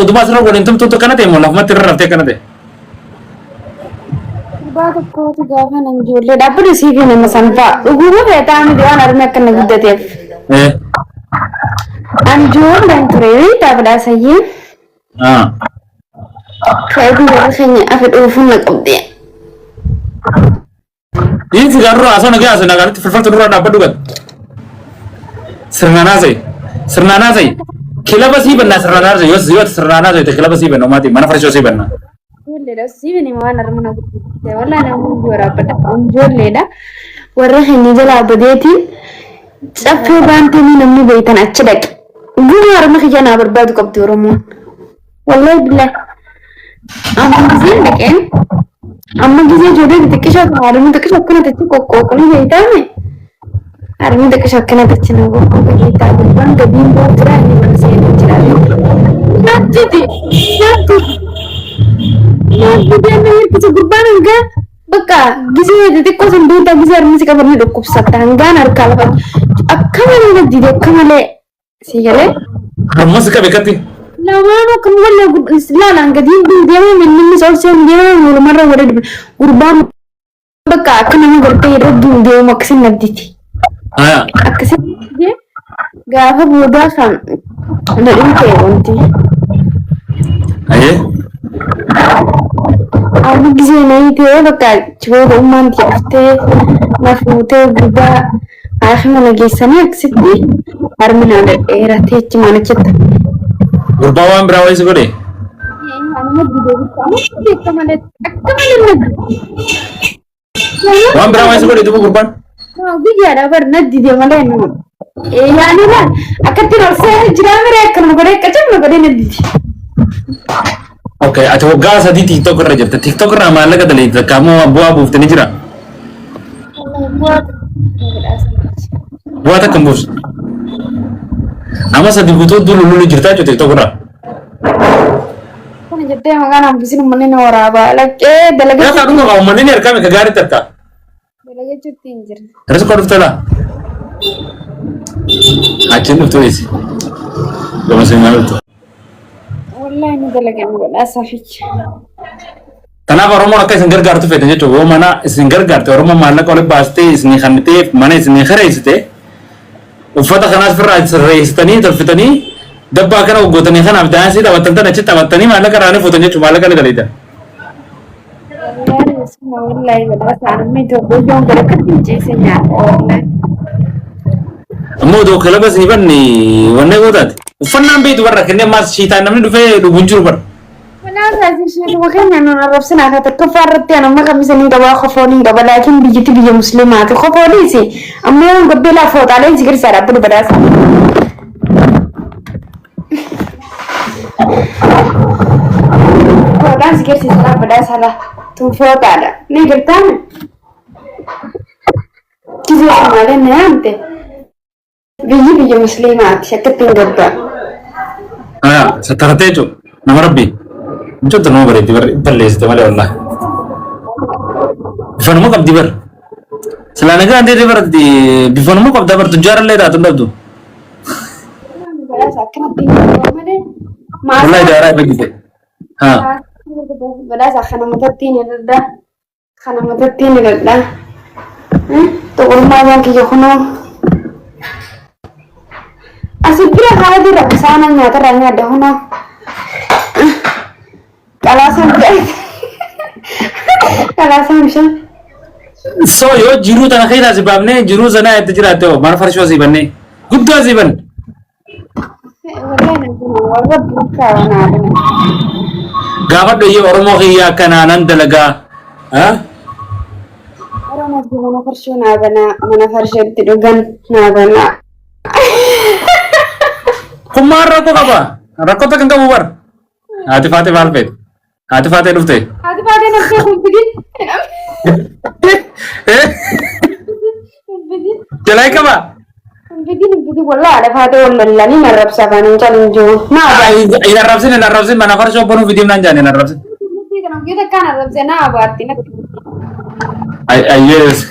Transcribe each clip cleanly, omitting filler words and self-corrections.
uduma sira godin tumtu kana te mo lafma tirrafte kana te بعد كوت جافا نجول لا بدي سيفي نمسنفا وجوه بيتام ديوان أرمي كنا جدتي أنجول بنتري تابلا سيء كيف نرخني أفد أوفن قبضي ini figarro asana ga asana ga filfatu dura da badugan sirnana zai kilaba si banna sirnana zai yos sirnana zai te kilaba si banna mati mana farsho si banna leda si bini ma narmana gutte wala na gora pada anjol leda warra hinni jala badeti safe bantini namni beitan accidek guru arma khijana barbadu qabti oromo wallahi billah amma gize jode tikisha armi tikisha kana tacci kokko ni beitame armi tikisha kana tacci na kokko beita ban gadin bo tira ni man se ni tira najiti dia nih kita gurban enggak beka gizi detik kau sendiri tak gizi armi sih kabarnya dokup satangga narkal kan akkamale nggak di akkamale sih kale kamu sih kabekati lawano kamu lah nggak di dia mah minum sosial dia mulu marah udah gurban beka akkamale bertemu dia maksin nanti aksin dia gak apa mudah kan dari itu nanti aye aku gizi naik dia bakal coba uman tiapte nafute guda akhirnya lagi sana aksiti armina ada era teh cuma cita gurbawan berawal sih kode anu video sama kemana wan berawal sih kode itu gurban nah video ada warna di dia mana anu ya anu lah akan terus saya jiran mereka kemana kacau kemana nanti Oke, atau gas di TikTok aja. TikTok ramai lagi kali. Kamu buat tani jira. Buat kembus. Ama sadi butuh dulu cerita aja TikTok ra. Kau jadi orang ambil menin orang lagi Ya tak dulu kau menin ya kami kegari terka. Lagi cuti injer. Terus kau betul lah. Acen betul sih. Kamu masih ngalut tuh. والله ندلق نقول أسافيك. Kenapa Romo rakyat senggar tu fetenya coba mana senggar tu Romo mana kalau pasti seni khanite mana seni khare isite. Ufata khanas feraj reistani tafitani dabba kana ugotani khana abdan sih dapat tentang aja dapat tani mana karane fotonya cuma lah kali dalida. والله والله أنا ما يتوقع يوم بركة تيجي سنيا والله. Ammo do kala bas iban ni wanne godat. Ufannam beit warra kenne mas shita namni dufe du bunjur bar. أنا أساسي شيء وكان أنا نعرف سنة هذا كفارة أنا ما كان مثلاً دوا خفوني قبل لكن بيجي بيجي مسلمات خفوني سي أما يوم قبل لا فوت عليه ذكر سارة بدو بدأ فوت على ذكر سارة بدأ سارة تفوت على نيجر تاني كذا سمعنا نامته بيجي مسلمات شكتين قبل Setarate nama Rabbi. Itu tuh nomor itu berles itu malah Allah. Bifanu kab diber. Selana kan dia diber di bifanu kab diber tujuan leda tuh dah tuh. Mulai darah begitu. Belas akan matatin dah. Kan matatin dah. Tuh rumah yang kita kuno. Asipnya kalau di sana nyata rangnya ada hono. Kalasan bisa. So yo jiru tanah kira sebabnya jiru sana itu jerat tuh mana farsho sih bane. Gudda sih ban. Gawat do yo orang mau kaya kanan dalaga. Orang mau mana farsho nabana mana farsho tidugan nabana. Kumar rakot apa? Rakot tak engkau bubar. Hati fatih valpet. Hati fatih dufte. Hati fatih nafsu begini. Jalai kaba? Begini wallah ada fatih wallah ni narap sabanin calon jo. Nah, ini narap sih mana farsho ponu video nanja nih narap sih. Kita kan narap sih na berarti nak. Yes.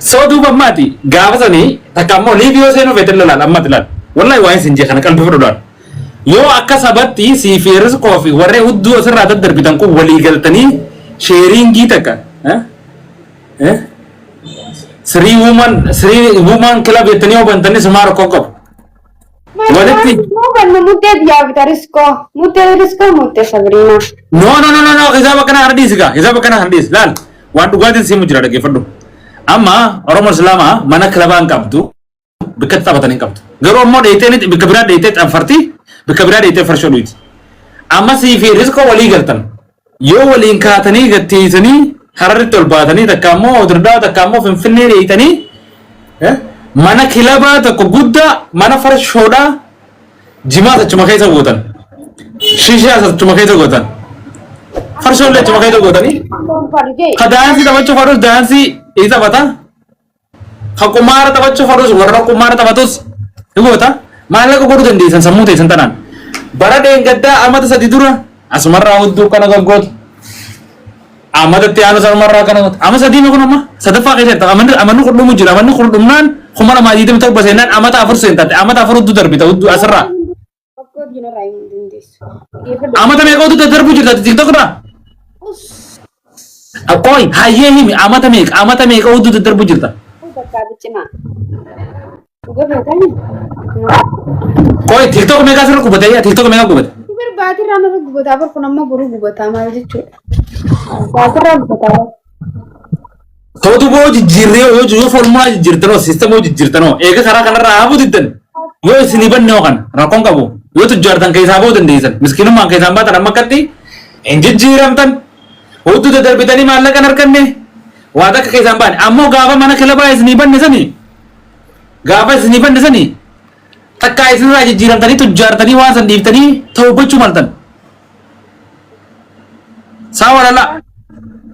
So duba mati. Gawat ni. Tak kamu video sih no vetel lah amat lah. Wallahi wain sinje kan kalau berdua. Yoo akka sabatti siifiiris koofi warree hudduu asirraa daddarbitan kun walii galtanii sheeringii takka Sri woman club jettanii hubantanii sumaa rakkoo qabu. Walitti. Kan mutee diyaabita riskoo mutee Sabrina. No, hisaaba kana hardis gaa hisaaba kana hardis laal waan dhugaatiin simu jira dhaggeeffadhu. Amma Oromoo Islaamaa mana kilabaan qabdu bakka taphatanii qabdu. Garuu ammoo dheeyitee bakka biraa dheeyitee xanfarti bakka biraa dheeyitee farshoo dhuyti. Amma siifi riskoo walii galtan yoo waliin kaatanii gattiisanii Hararritti ol baatanii takka ammoo Dirdaa takka ammoo Finfinnee dheeyitanii mana kilabaa tokko guddaa mana farshoodhaa jimaata achuma keessa gootan. Shishaas achuma keessa gootan. Farshoollee achuma keessa gootanii. Ka daansii taphachuu fadhus daansii isa taphata. Ka qumaara taphachuu fadhus warra qumaara taphatus ni goota. Maallaqa godhuu dandeessan sammuu teessan tanaan. Bara dheengaddaa amata sadi dura asumarraa hudduu kana gaggoota. Amadatti aanu samarraa kana goota. Ama sadii mi kun amma sadaffaa keessatti amanni qudhumu jira. Amanni qudhumnaan kuma lamaa diidamii torba seenaan amata afur seentatte amata afur hudduu darbita hudduu asirraa. Amata meeqa hudduu daddarbu jirta tiktokirraa? Qoy hayyee himi amata meeqa hudduu daddarbu jirta? Qoy tiktok meeqa asirra gubate tiktok meeqa gubate? Baatirraa nama gubataa bar kun amma boruu gubataa maal jechuudha? Baatirraa gubataa. Tootu boo jijjiirree yoo formulaa jijjiirtanoo siistemoo jijjiirtanoo eega karaa kanarraa haa buutittan yoo isinii bannoo kan rakkoon qabu yoo tujjaartan keessaa boo dandeessan miskiinummaan keessaan baatan amma akkatti hin jijjiiramtan hudduu daddarbitanii maallaqa hin arganne waan akka keessaan baane ammoo gaafa mana kilabaa isinii banne sanii takkaa isinirraa jijjiiramtanii tujjaartanii waan san dhiiftanii ta'uu gochuu maltan. Saa walala.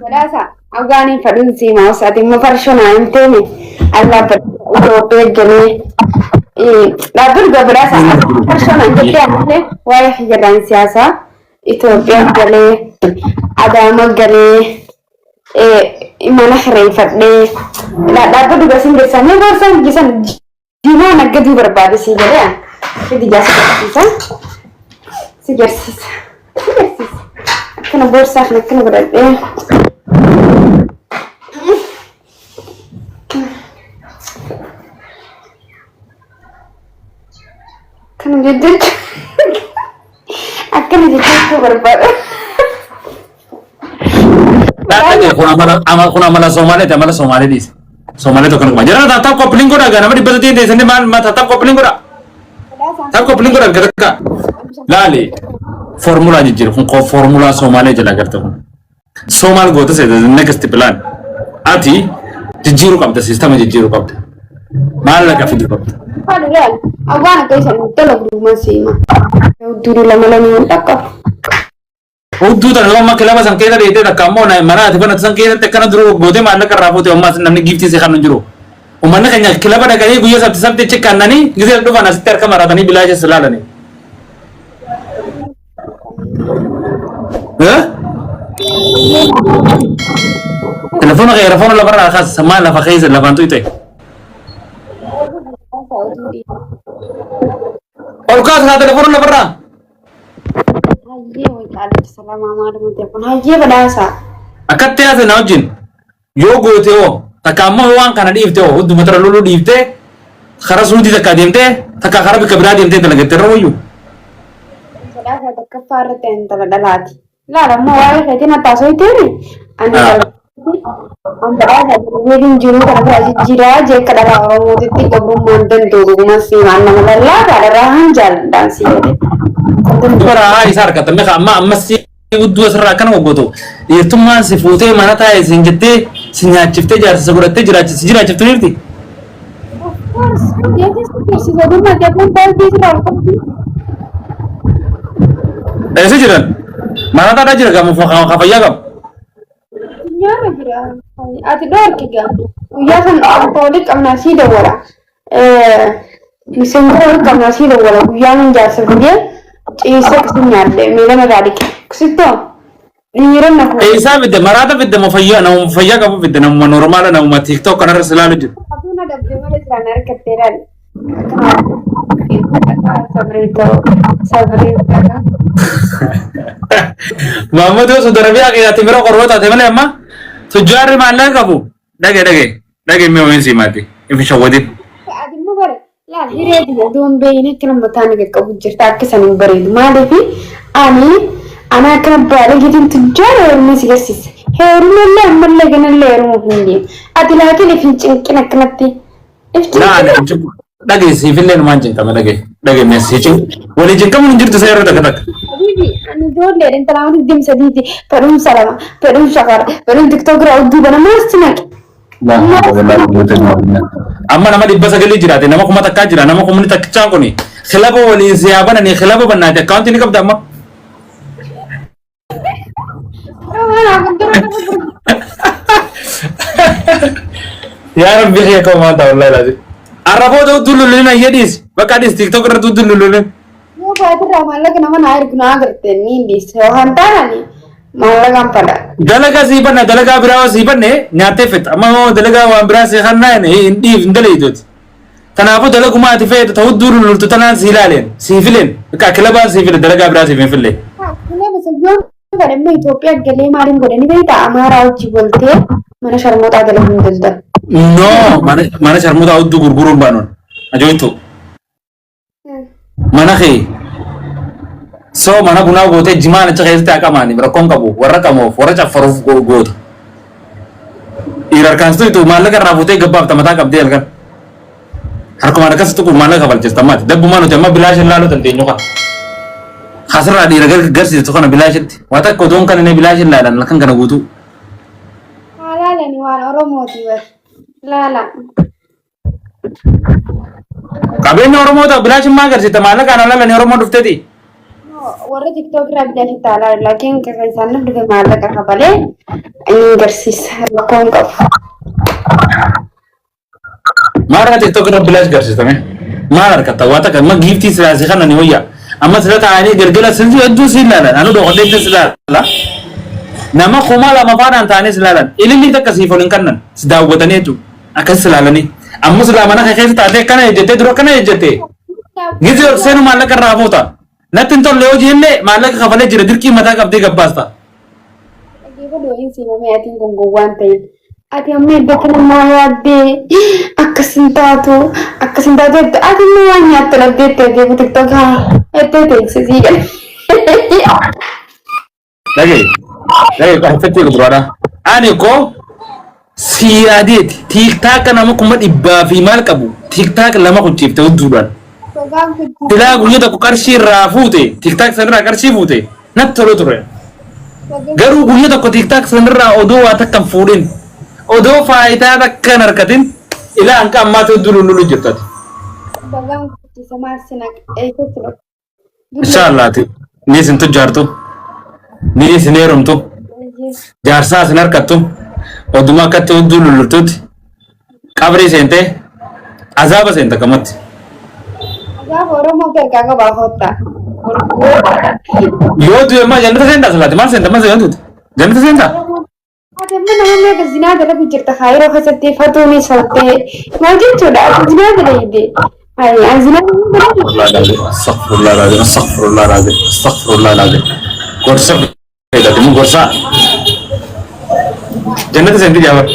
Walaasa Afgaanii fadhuun siimaa osaati immoo farshonaa hin teene Allah Itoophiyaa galee dhaabbiin gabalaasa farshonaa hin jettee ammallee waa'ee fayyadaan siyaasaa Itoophiyaa galee Adaama galee mana hireeffadhee dhaabbii dhugasiin beeksisanii boorsaa hojjetan diimaa naggaduu barbaade sii galee fidi jaasisa si garsiisa akkana boorsaa kan akkana godhadhee akkana jechuun barbaada. Kun amala Somaaliiti amala Somaaliidhis. Somaaliitu kan kuma jira taataaf koppiin godha nama dhibba sadii deessanii maal taataaf koppiin godha. Taataaf koppiin godha gata laali formulaa jijjiiru kun formulaa Somaalee jala garte kun. Somaal goota seeta next plan ati jijjiiru qabda siistama jijjiiru qabda maallaqa fiduu qabda. Padahal awwan kaisan dalagdu masima. Dulu lama-lama takap. Hudduu tan lama kilaba san keessa dheedee takka ammoo mana ati banatu san keessatti akkana duru gootee maallaqa irraa fuute ammas namni giiftii si kan jiru. Uummanni keenya kilaba dhaqanii guyyaa sabti cikkannanii gisee dhufan asitti harka maratanii bilaa keessa ilaalanii. Telefoona lafarraa kaasa maal lafa keessa lafaan tuyte. Ol kaasa telefoona lafarraa. Hayyee wayqaalee salaamaa maaluma ta'e kun hayyee badhaasa. Akkatti haase na wajjin yoo goote hoo takka ammoo waan kana dhiifte hoo hudduma tara loluu dhiiftee karaa suutii takka deemtee takka karaa bikka biraa deemtee dalagattee irra wayyuu. Badhaasa takka faarratti intala dhalaati. Laala ammoo waa'ee keetiin attaasoo ittiin ani badhaasa waliin jiru kana biraa jijjiiraa jeekka dhalaa Oromootitti gabrummaan danda'u dhugumasii waan nama lallaa gaadharraa han jaalladhaan si jedhe. Bara isa harkatame amma si hudduu asirraa akkana goggootu dhiirtummaan si fuutee mana taa'e siin jettee si nyaachiftee jaarsisa godhattee jiraachiftu jirti. Eessa jiran? Mana taa'aa jira gamoo fayyaa qabu. Nyaara jira. Ati dhoorki gaa. Guyyaa kan alkoolii qabnaa sii dawwala. Miseenjara qabnaa sii dawwala. Guyyaa min jaarsa guyyaa. Ciisa kisin nyaadde miila magaalike kisitoo dhiiran na fuudhe. Isaa fidde maraata fidde nama fayyaa qabu fidde nama normaala nama tiktok kanarra silaalu jiru. Abuna dabdee malee siraan harkatteedhaan. Sabrita. Mahmud itu saudara biar kita timur korban tadi mana emma? Tujuan mana kamu? Dage memang sih mati. Ini syawadi. Adi mau ber. Ya, hire dia don beine kena matane ke kabu cerita kesan beri. Mana fi? Ana kena balik itu tujuan masih kesis. Herumnya malah kena leru mungkin. Adi lagi ni fincin kena ti. Nah, dage civil lain mancing kami dage messaging. Boleh jengkam menjadi tu saya rasa tak. Bibi, anu don lerin terlalu dim sedih. Perum salama, perum syakar, perum TikTok raud di mana masih nak. Amma nama di bahasa geli jirate, nama kuma tak kajira, nama kuma ni tak cangko ni. Khilafah wali siapa ni khilafah benar ada account ini kau dah mak. Ya Rabbi ya kau mau tahu lah lagi. Arabo tu dulu ni ya dis, bakal dis TikTok tu dulu ni. Yo baru ramai lagi nama naik guna kerja ni dis, hantar ni. Malah gampang. Dalaga siapa dalaga berawas siapa ni? Nyate fit. Amma dalaga beras sekarang ni ini indel itu. Karena apa dalaga mati fit tahu dulu lulu tu tanah silain, sifilin. Kakelabar sifil dalaga beras sifil. Ini maksudnya kalau mau Ethiopia gele marin gore ni kita amara uci bolte, mana syarmuta adalah mendel. No, mana syarmuta udu gurgurun banon. Ajo itu. Mana khe? So mana guna gote jimana cakap itu agak mani, berakong kabu, warna kamu, warna cafaruf god. Irar kanstu itu malah kan rabote gebab tamata kabdel kan. Harus mana kan setuju malah kabal jas tamat. Debu mana cuma bilashin lalu tentunya kan. Khasar adi ragal gas itu kan bilashin. Watak kodong kan ini bilashin lalan, lakan kan gutu. Lala ni wan orang mau tiba. Lala. Kabin orang mau tak bilashin magar sih, malah kan lalan orang mau dufte di. Warna TikTok rapi dah kita lalu, lagi yang sana dengan malah kan kabale. Ini gersis, lakon kau. Marah TikTok rapi bilas gersis tamnya. Marah kata watak kan, mak gift sih sih kan nih ya. Amma sudah tanya gergela sendiri itu sih lalan, anu doa deh sih lalan. Nama kumala maparan tanya sih lalan. Ini kita kasih follow kanan, sudah buatannya itu. Akan selalu nih. Amma sudah mana kayak tadi kan aja teh, dulu kan aja teh. Gitu saya malah kan ramu ta. Nanti tuh leo jille malah kafale jira dirki mata kabdi gabbasta. Lagi doain sih mami atin gonggowan teh. Ati amme dekna maya de akasintato ati muanya tera de de TikTok ha. Ete sih kan. Lagi kau fetil berada. Ani ko siadit TikTok kan nama kumat ibba fimal kabu. TikTok lama ku cipta uduran. Tidak punya tak karsi rafute, TikTok sendiri karsi fute, nak terus. Garu punya tak TikTok sendiri odo atak kamfurin, odo faida atak kanarkatin, ila angka matu dulu jutat. Insyaallah ti, ni sentuh jartu, ni senerum tu, jarsa senar katu, oduma katu dulu tut, kabri sente, azab sente kamat. Agak orang mau kerja ke bahota. Yo tu emang jangan tersentak selati, mas jangan tu, jangan tersentak. Ada mana namanya kezina adalah bicara takhayur atau seperti fatu ni seperti macam cuda kezina adalah ide. Ayah kezina Astagfirullahaladzim. Gorsa, kita temu gorsa. Jangan tersentak jawab.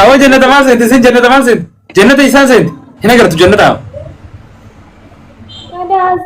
Awak jangan termasuk, jangan termasuk, jangan tersentak. Ini agar tujuan tahu. ada